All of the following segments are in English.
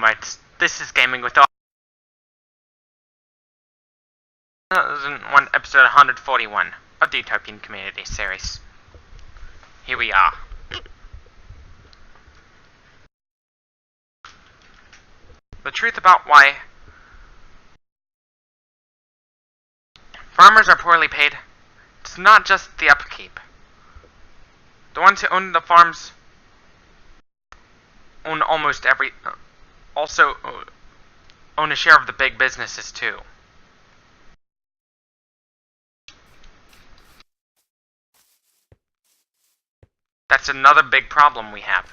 comrades, this is Gaming with 2001 episode 141 of the Utopian Community Series. Here we are. The truth about why farmers are poorly paid, it's not just the upkeep. The ones who own the farms own almost also own a share of the big businesses too. That's another big problem we have.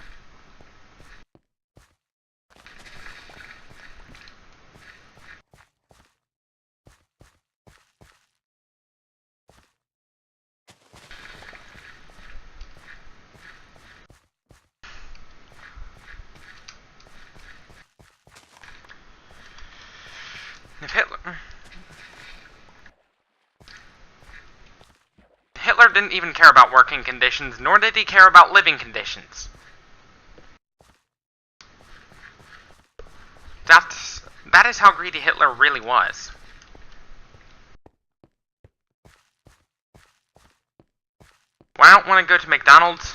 If Hitler didn't even care about working conditions, nor did he care about living conditions. That is how greedy Hitler really was. When I don't want to go to McDonald's,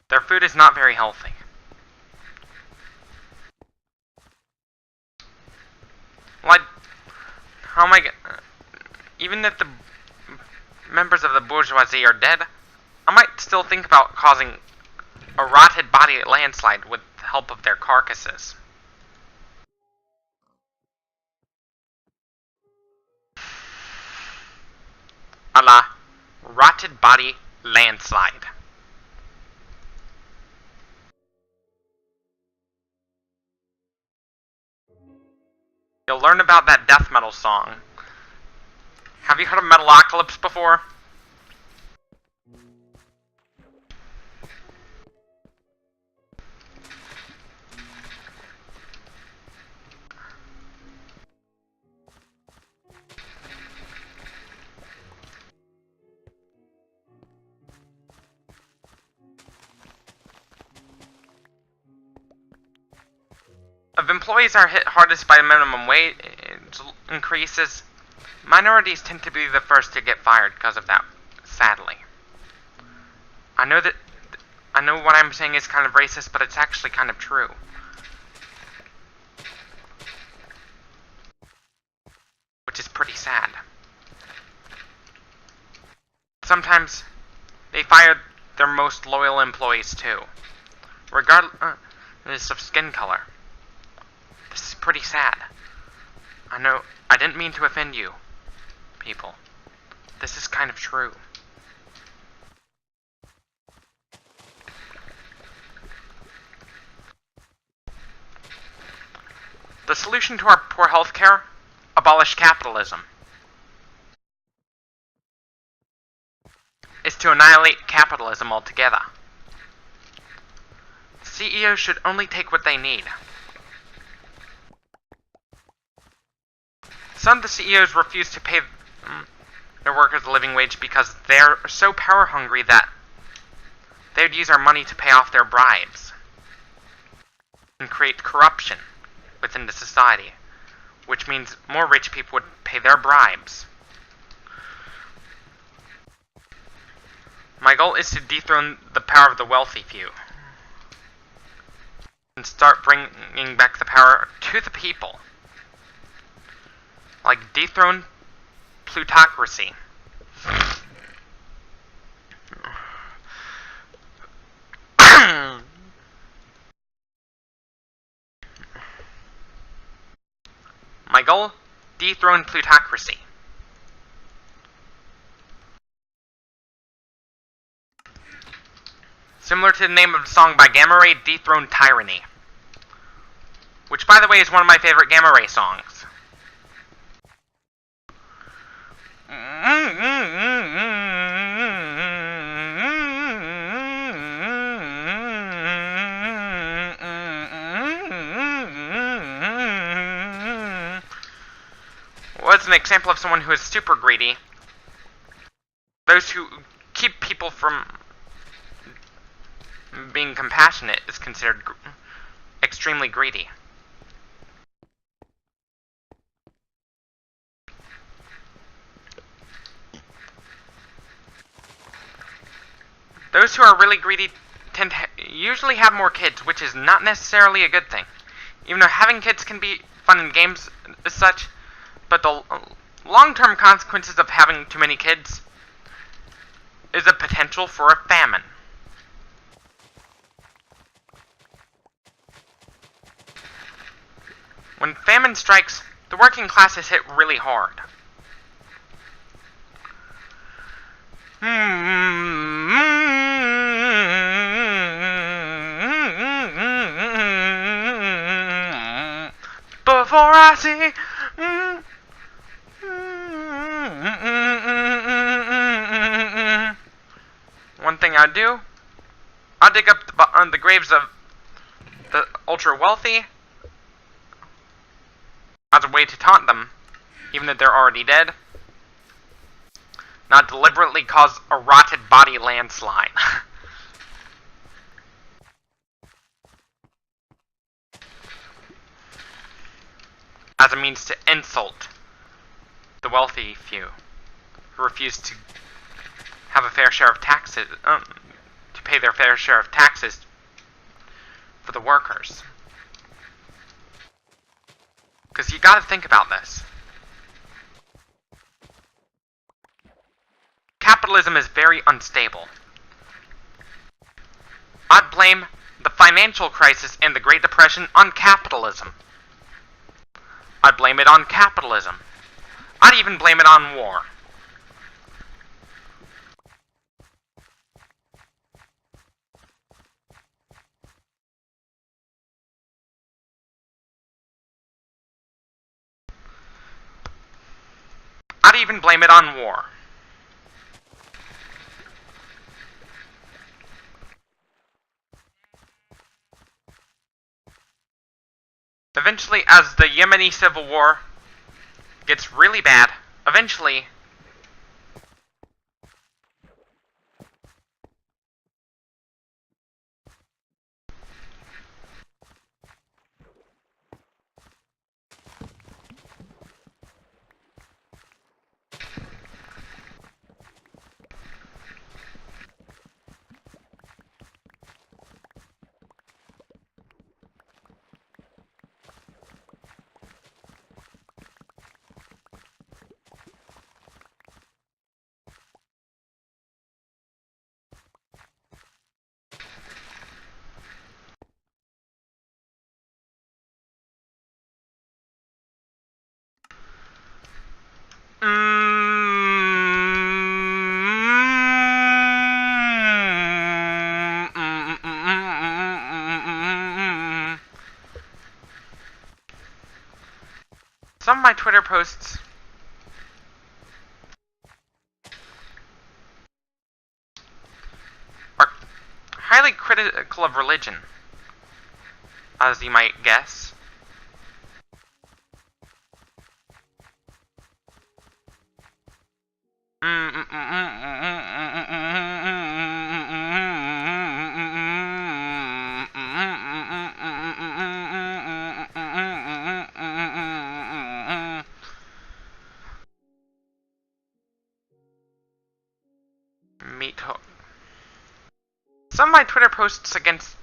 their food is not very healthy. Like, how am I even if the members of the bourgeoisie are dead, I might still think about causing a rotted body landslide with the help of their carcasses. A la rotted body landslide. You'll learn about that death metal song. Have you heard of Metalocalypse before? If employees are hit hardest by minimum wage increases, minorities tend to be the first to get fired because of that, sadly. I know what I'm saying is kind of racist, but it's actually kind of true. Which is pretty sad. Sometimes they fire their most loyal employees too, regardless of skin color. This is pretty sad. I know, I didn't mean to offend you, people. This is kind of true. The solution to our poor healthcare? Abolish capitalism. Is to annihilate capitalism altogether. CEOs should only take what they need. Some of the CEOs refuse to pay their workers a living wage because they're so power hungry that they would use our money to pay off their bribes and create corruption within the society, which means more rich people would pay their bribes. My goal is to dethrone the power of the wealthy few and start bringing back the power to the people. Like dethrone plutocracy. My goal? Dethrone plutocracy. Similar to the name of the song by Gamma Ray, Dethrone Tyranny. Which, by the way, is one of my favorite Gamma Ray songs. Was an example of someone who is super greedy. Those who keep people from being compassionate is considered extremely greedy. Those who are really greedy tend to usually have more kids, which is not necessarily a good thing. Even though having kids can be fun in games as such, but the long-term consequences of having too many kids is a potential for a famine. When famine strikes, the working class is hit really hard. Before I see one thing I do, I dig up the graves of the ultra wealthy as a way to taunt them, even if they're already dead. Not deliberately cause a rotted body landslide. As a means to insult the wealthy few who refuse to have a fair share of taxes, to pay their fair share of taxes for the workers. Because you gotta think about this. Capitalism is very unstable. I'd blame the financial crisis and the Great Depression on capitalism. I'd blame it on capitalism. I'd even blame it on war. I'd even blame it on war. Eventually, as the Yemeni civil war gets really bad, eventually some of my Twitter posts are highly critical of religion, as you might guess. Some of my Twitter posts against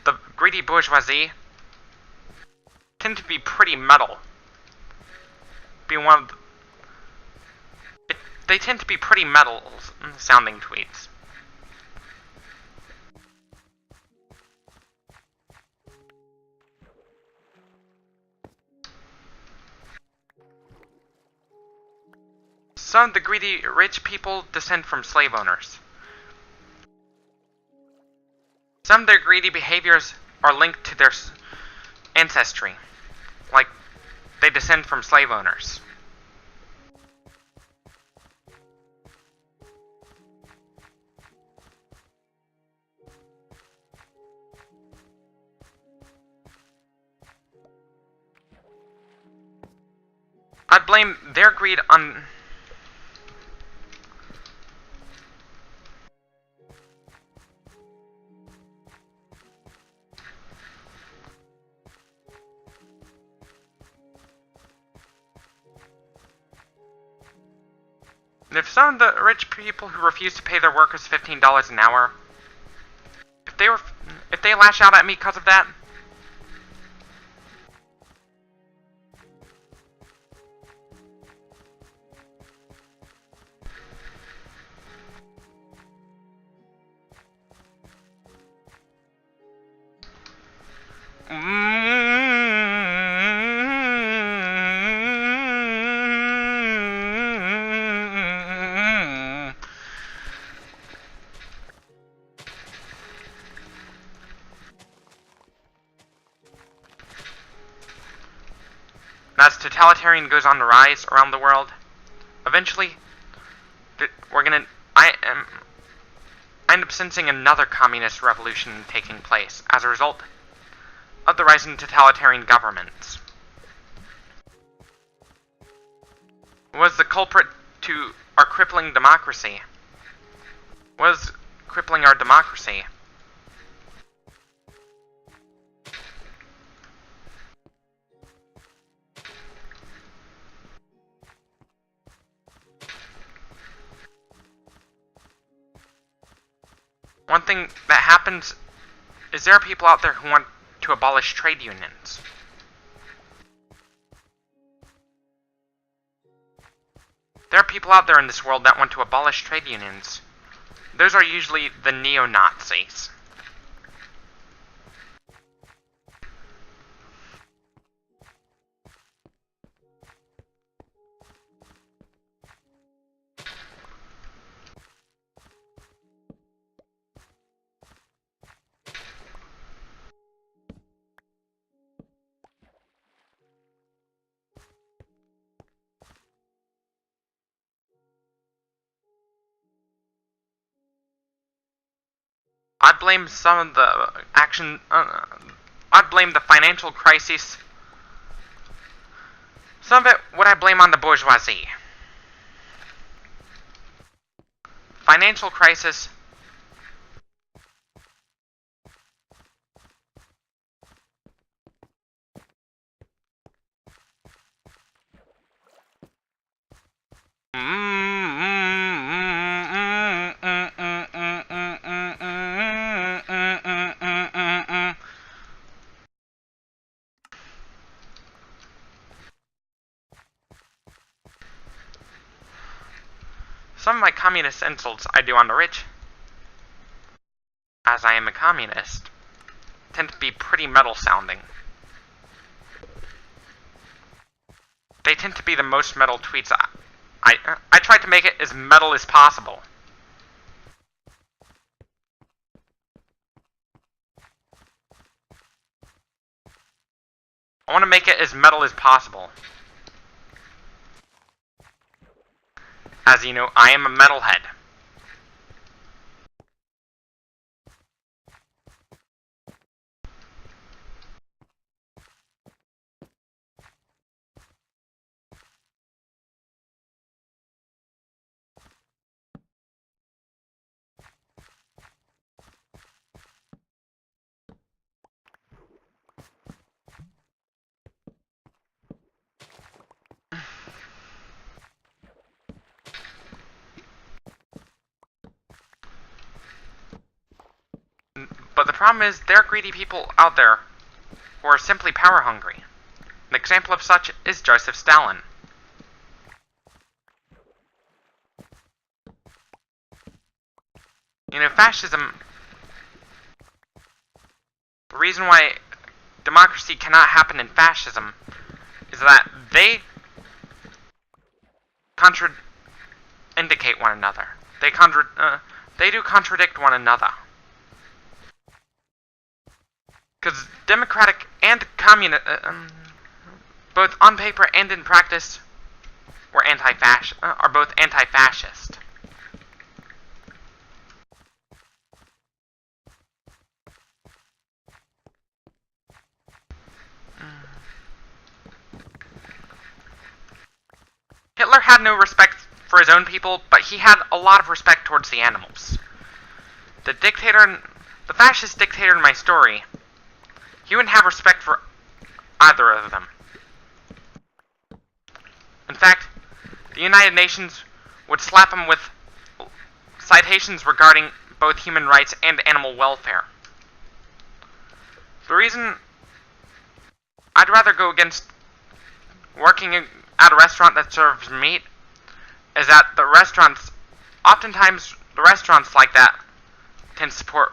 the greedy bourgeoisie tend to be pretty metal. They tend to be pretty metal sounding tweets. Some of the greedy rich people descend from slave owners. Some of their greedy behaviors are linked to their ancestry, like they descend from slave owners. I blame their greed on And if some of the rich people who refuse to pay their workers $15 an hour, if they lash out at me because of that, as totalitarian goes on the rise around the world, eventually, I end up sensing another communist revolution taking place as a result of the rising totalitarian governments. Was the culprit to our crippling democracy? Was crippling our democracy? One thing that happens is there are people out there who want to abolish trade unions. There are people out there in this world that want to abolish trade unions. Those are usually the neo-Nazis. I blame some of the I blame the financial crisis. Some of it would I blame on the bourgeoisie. Financial crisis. Some of my communist insults I do on the rich, as I am a communist, tend to be pretty metal sounding. They tend to be the most metal tweets. I try to make it as metal as possible. I want to make it as metal as possible. As you know, I am a metalhead. But the problem is, there are greedy people out there who are simply power hungry. An example of such is Joseph Stalin. You know, fascism, the reason why democracy cannot happen in fascism is that they indicate one another. They do contradict one another. Because democratic and communist, both on paper and in practice, are both anti-fascist. Hitler had no respect for his own people, but he had a lot of respect towards the animals. The fascist dictator in my story, he wouldn't have respect for either of them. In fact, the United Nations would slap him with citations regarding both human rights and animal welfare. The reason I'd rather go against working at a restaurant that serves meat is that oftentimes the restaurants like that tend to support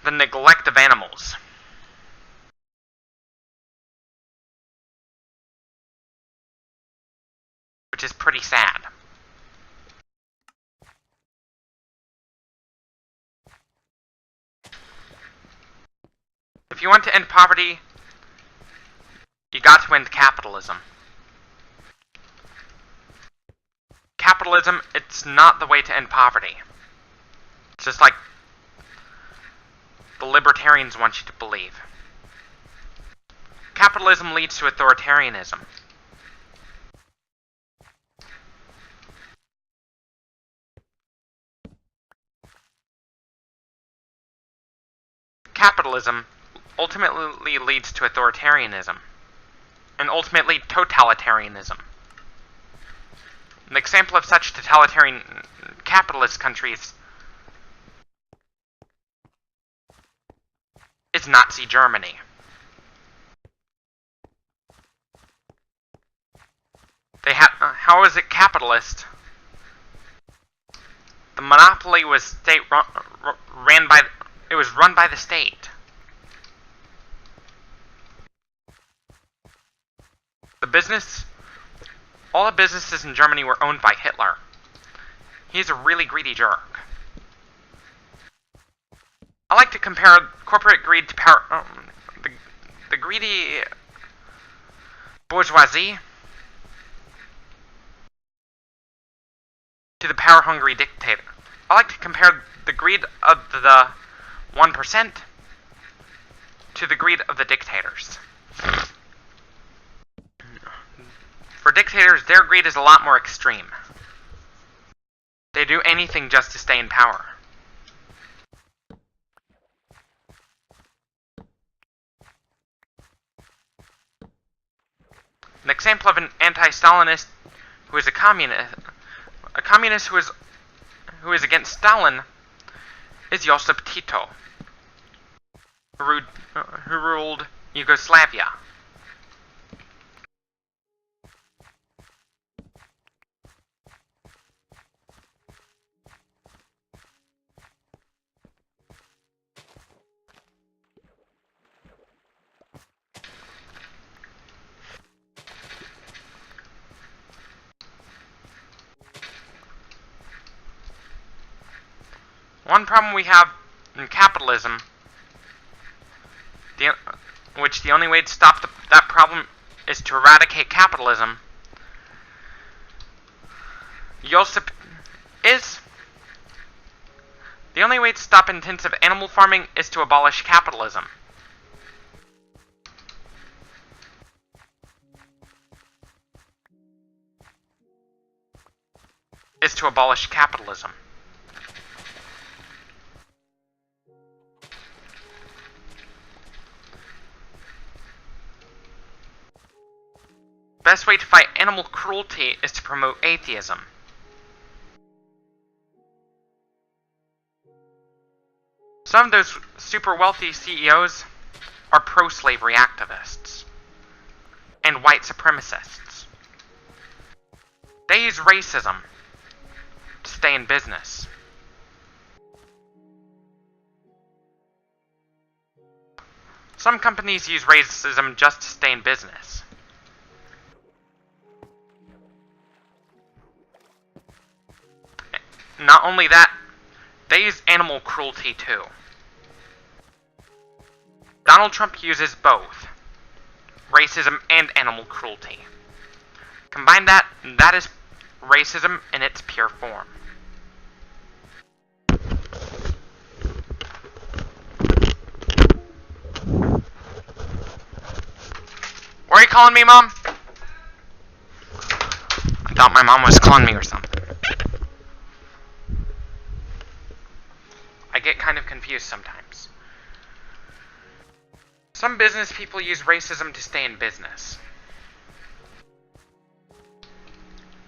the neglect of animals. Which is pretty sad. If you want to end poverty, you got to end capitalism. Capitalism, it's not the way to end poverty. It's just like the libertarians want you to believe. Capitalism leads to authoritarianism. Capitalism ultimately leads to authoritarianism, and ultimately totalitarianism. An example of such totalitarian capitalist countries is Nazi Germany. How is it capitalist? The monopoly was run by the state. All the businesses in Germany were owned by Hitler. He's a really greedy jerk. I like to compare corporate greed to power, the greedy bourgeoisie to the power-hungry dictator. I like to compare the greed of the 1% to the greed of the dictators. For dictators, their greed is a lot more extreme. They do anything just to stay in power. An example of an anti-Stalinist who is a communist who is against Stalin, is Josip Tito, who ruled Yugoslavia. One problem we have in capitalism, which the only way to stop that problem is to eradicate capitalism, the only way to stop intensive animal farming is to abolish capitalism. Best way to fight animal cruelty is to promote atheism. Some of those super wealthy CEOs are pro-slavery activists and white supremacists. They use racism to stay in business. Some companies use racism just to stay in business. Not only that, they use animal cruelty too. Donald Trump uses both racism and animal cruelty. Combine that is racism in its pure form. Why are you calling me, Mom? I thought my mom was calling me or something. I get kind of confused sometimes. Some business people use racism to stay in business.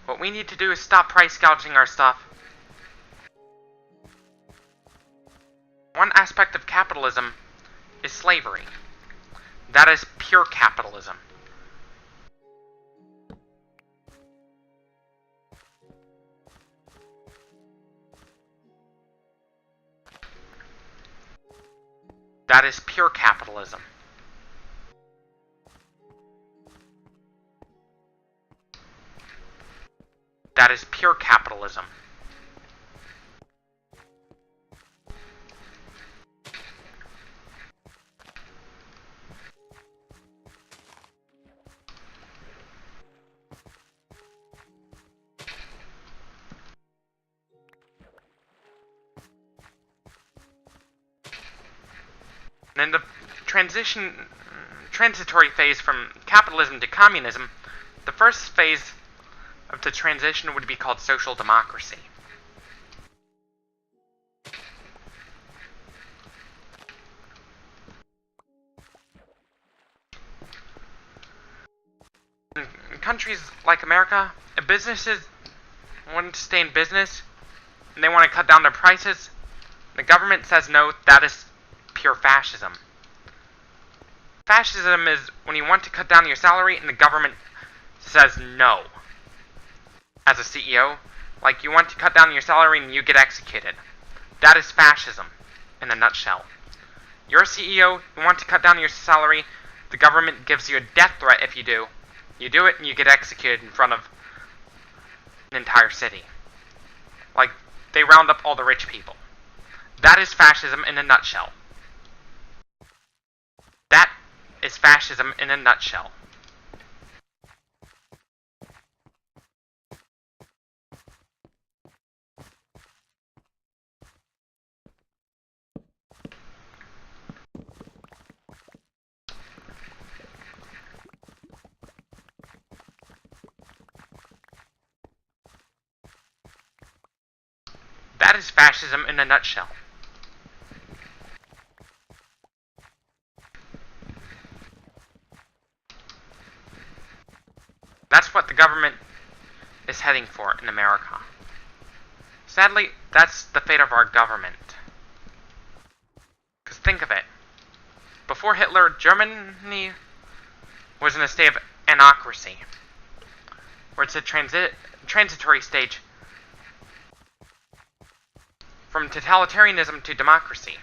What we need to do is stop price gouging our stuff. One aspect of capitalism is slavery. That is pure capitalism. That is pure capitalism. That is pure capitalism. And in the transitory phase from capitalism to communism, the first phase of the transition would be called social democracy. In countries like America, if businesses want to stay in business and they want to cut down their prices, the government says no. That is pure fascism. Fascism is when you want to cut down your salary and the government says no. As a CEO, like you want to cut down your salary and you get executed. That is fascism in a nutshell. You're a CEO, you want to cut down your salary, the government gives you a death threat if you do. You do it and you get executed in front of an entire city. Like, they round up all the rich people. That is fascism in a nutshell. That is fascism in a nutshell. That is fascism in a nutshell. That's what the government is heading for in America. Sadly, that's the fate of our government. Because think of it. Before Hitler, Germany was in a state of anarchy, where it's a transitory stage from totalitarianism to democracy.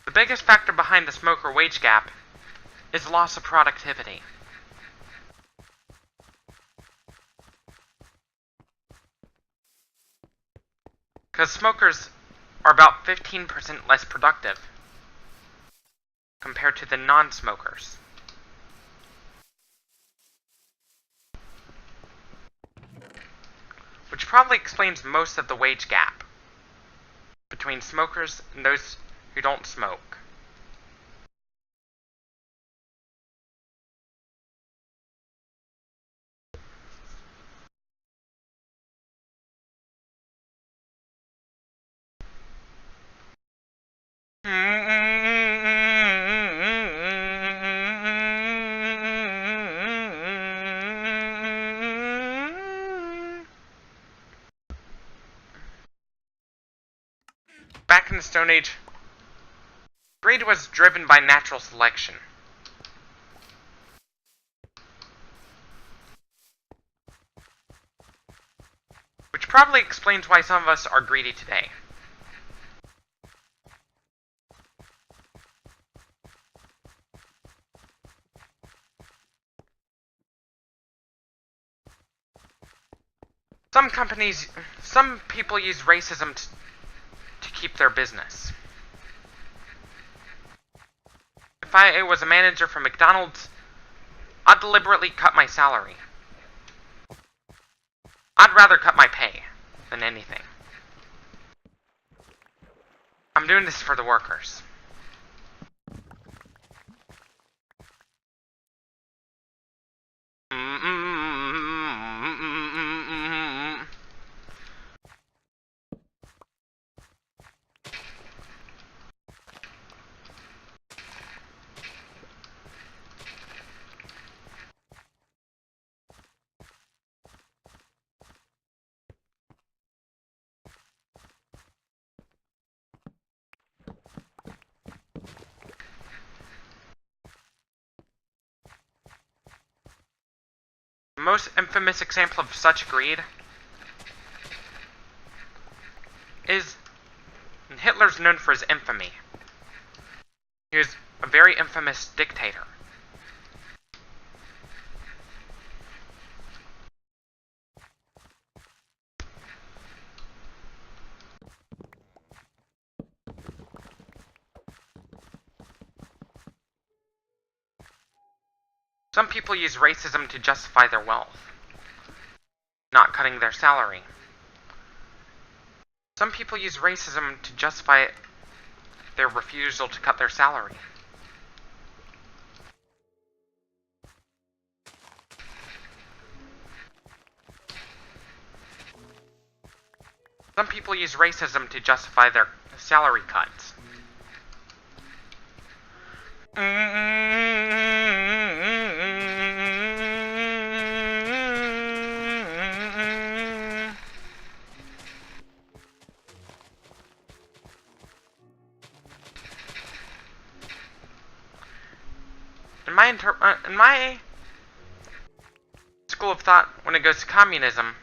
The biggest factor behind the smoker wage gap is loss of productivity. Because smokers are about 15% less productive compared to the non-smokers. Which probably explains most of the wage gap between smokers and those who don't smoke. Back in the Stone Age, breed was driven by natural selection. Which probably explains why some of us are greedy today. Some people use racism to keep their business. If I was a manager for McDonald's, I'd deliberately cut my salary. I'd rather cut my pay than anything. I'm doing this for the workers. The most infamous example of such greed is Hitler's known for his infamy. He was a very infamous dictator. Some people use racism to justify their wealth, not cutting their salary. Some people use racism to justify their refusal to cut their salary. Some people use racism to justify their salary cuts. In my school of thought, when it goes to communism,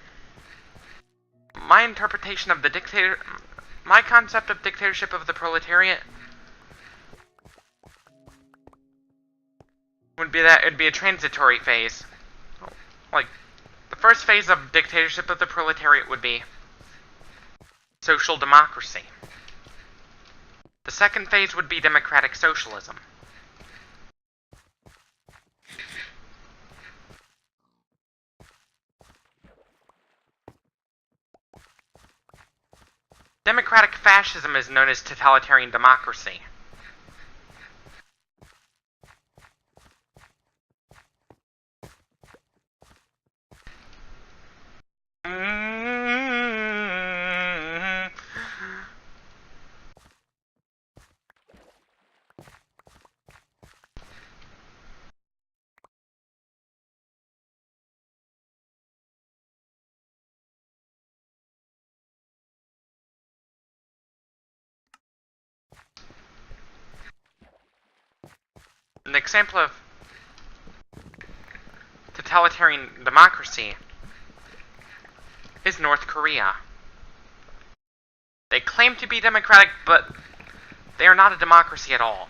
my interpretation of my concept of dictatorship of the proletariat would be that it'd be a transitory phase. Like, the first phase of dictatorship of the proletariat would be social democracy. The second phase would be democratic socialism. Democratic fascism is known as totalitarian democracy. An example of totalitarian democracy is North Korea. They claim to be democratic, but they are not a democracy at all.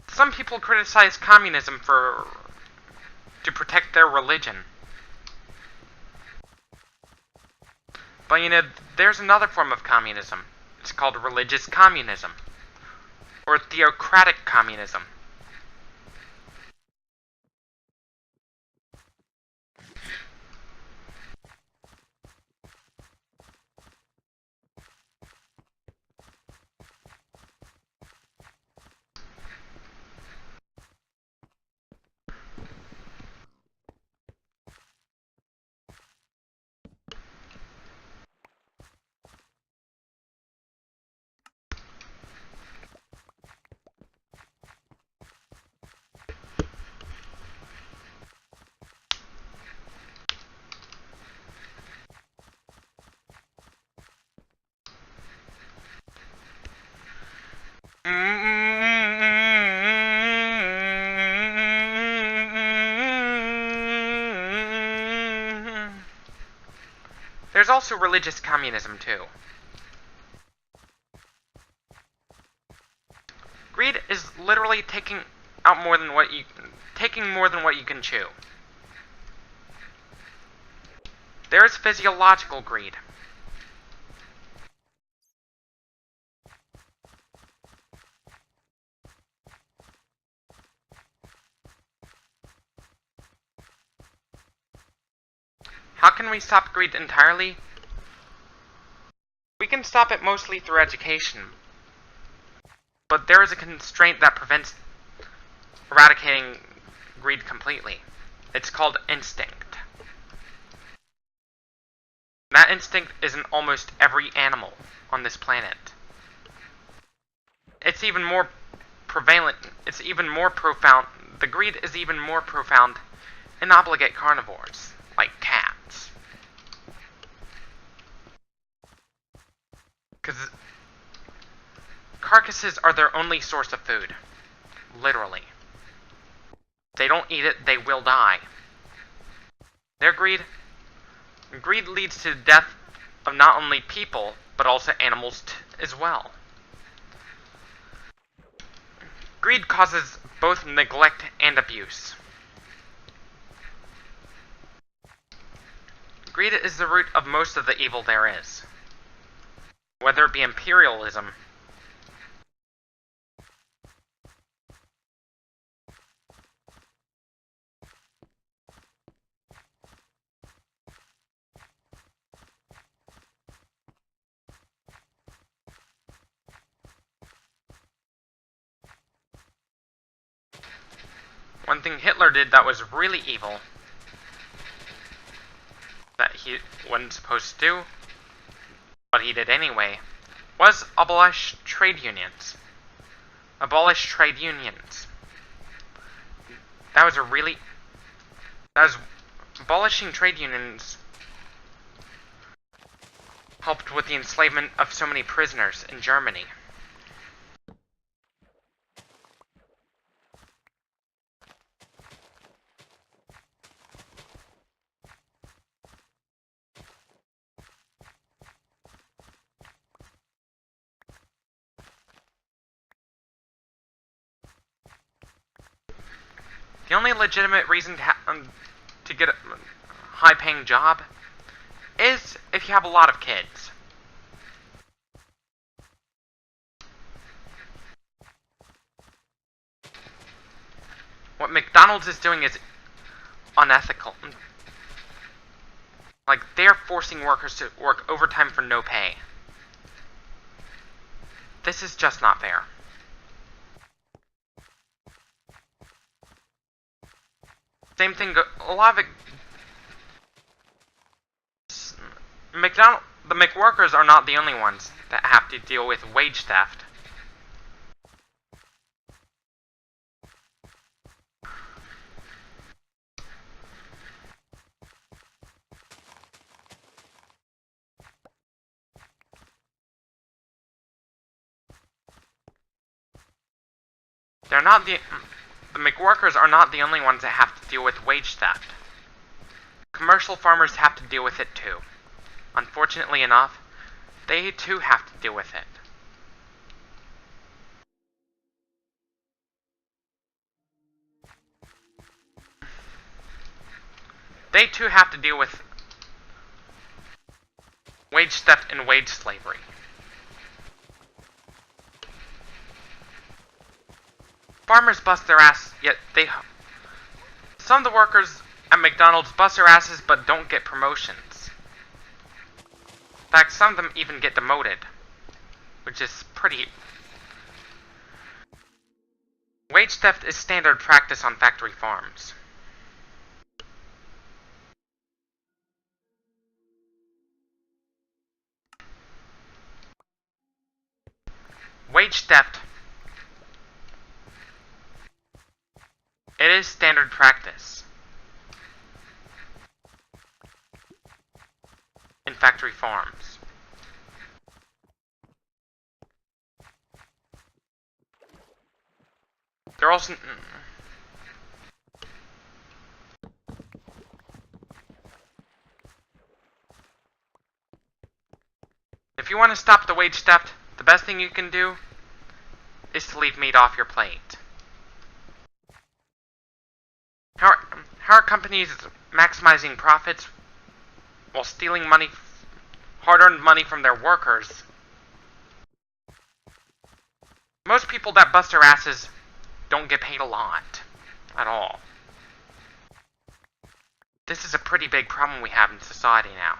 Some people criticize communism to protect their religion. But you know, there's another form of communism. It's called religious communism, or theocratic communism. There's also religious communism, too. Greed is literally taking more than what you can chew. There is physiological greed. How can we stop greed entirely? We can stop it mostly through education. But there is a constraint that prevents eradicating greed completely. It's called instinct. That instinct is in almost every animal on this planet. It's even more prevalent, it's even more profound, the greed is even more profound in obligate carnivores, like cats. Because carcasses are their only source of food. Literally. If they don't eat it, they will die. Their greed leads to the death of not only people, but also animals as well. Greed causes both neglect and abuse. Greed is the root of most of the evil there is. Whether it be imperialism, one thing Hitler did that was really evil, that he wasn't supposed to do, but he did anyway, was abolish trade unions. Abolish trade unions. Abolishing trade unions helped with the enslavement of so many prisoners in Germany. The only legitimate reason to get a high-paying job is if you have a lot of kids. What McDonald's is doing is unethical. Like, they're forcing workers to work overtime for no pay. This is just not fair. Same thing, a lot of it... the McWorkers are not the only ones that have to deal with wage theft. The McWorkers are not the only ones that have to deal with wage theft. Commercial farmers have to deal with it too. Unfortunately enough, they too have to deal with it. They too have to deal with wage theft and wage slavery. Farmers bust their ass, yet some of the workers at McDonald's bust their asses but don't get promotions. In fact, some of them even get demoted, which is pretty... Wage theft is standard practice on factory farms. Wage theft. It is standard practice in factory farms. They're also... If you want to stop the wage theft, the best thing you can do is to leave meat off your plate. How are companies maximizing profits while stealing money, hard-earned money from their workers? Most people that bust their asses don't get paid a lot at all. This is a pretty big problem we have in society now.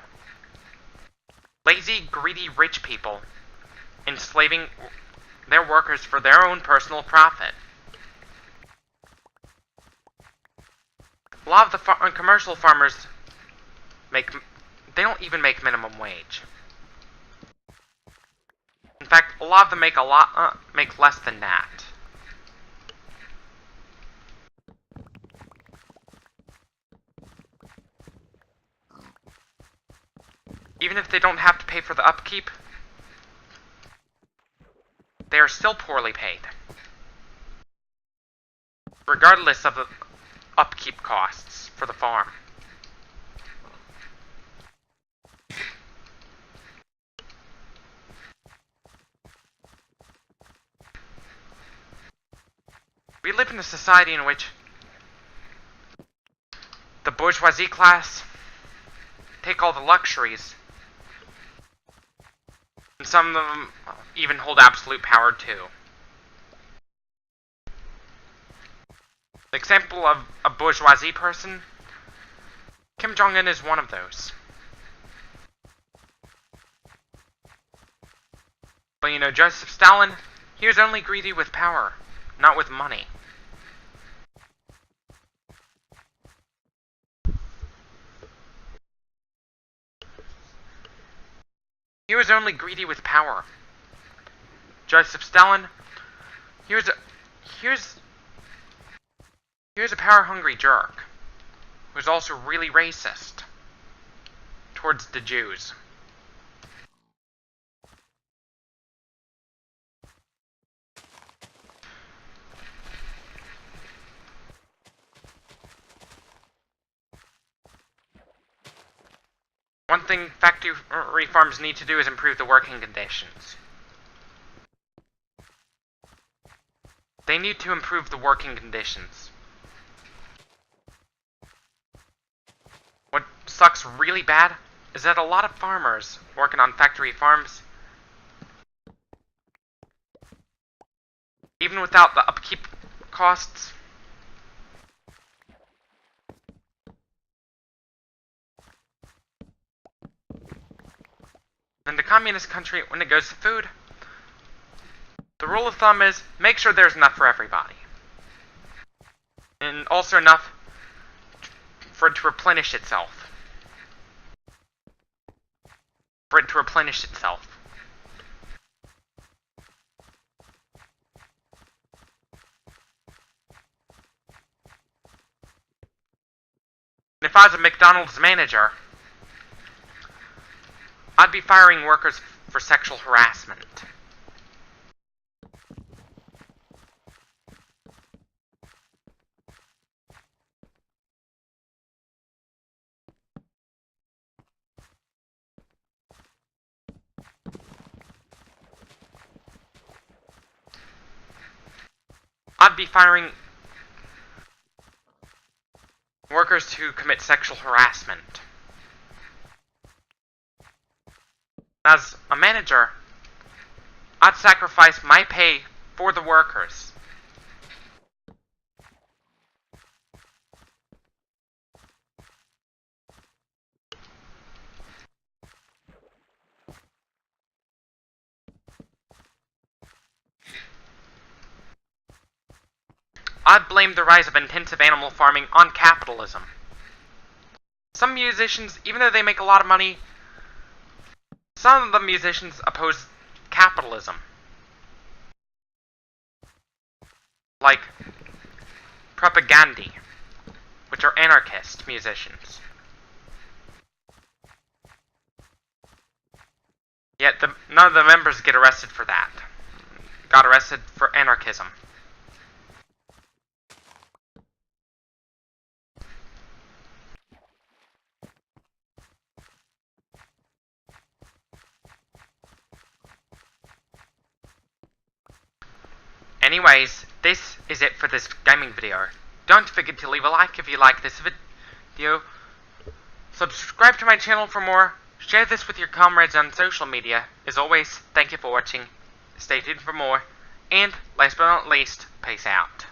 Lazy, greedy rich people enslaving their workers for their own personal profit. A lot of the commercial farmers they don't even make minimum wage. In fact, a lot of them make less than that. Even if they don't have to pay for the upkeep, they are still poorly paid, regardless of the upkeep costs for the farm. We live in a society in which the bourgeoisie class take all the luxuries, and some of them even hold absolute power too. The example of a bourgeoisie person, Kim Jong-un is one of those. But you know, Joseph Stalin, he was only greedy with power, not with money. He was only greedy with power. Joseph Stalin, he was a power-hungry jerk who was also really racist towards the Jews. One thing factory farms need to do is improve the working conditions. They need to improve the working conditions. What sucks really bad is that a lot of farmers working on factory farms, even without the upkeep costs, in the communist country, when it goes to food, the rule of thumb is make sure there's enough for everybody. And also enough for it to replenish itself. And if I was a McDonald's manager, I'd be firing workers for sexual harassment. I'd be firing workers who commit sexual harassment. As a manager, I'd sacrifice my pay for the workers. I'd blame the rise of intensive animal farming on capitalism. Some musicians, even though they make a lot of money, some of the musicians oppose capitalism. Like Propaganda, which are anarchist musicians. Yet none of the members get arrested for that. Got arrested for anarchism. Anyways, this is it for this gaming video. Don't forget to leave a like if you like this video. Subscribe to my channel for more. Share this with your comrades on social media. As always, thank you for watching. Stay tuned for more. And, last but not least, peace out.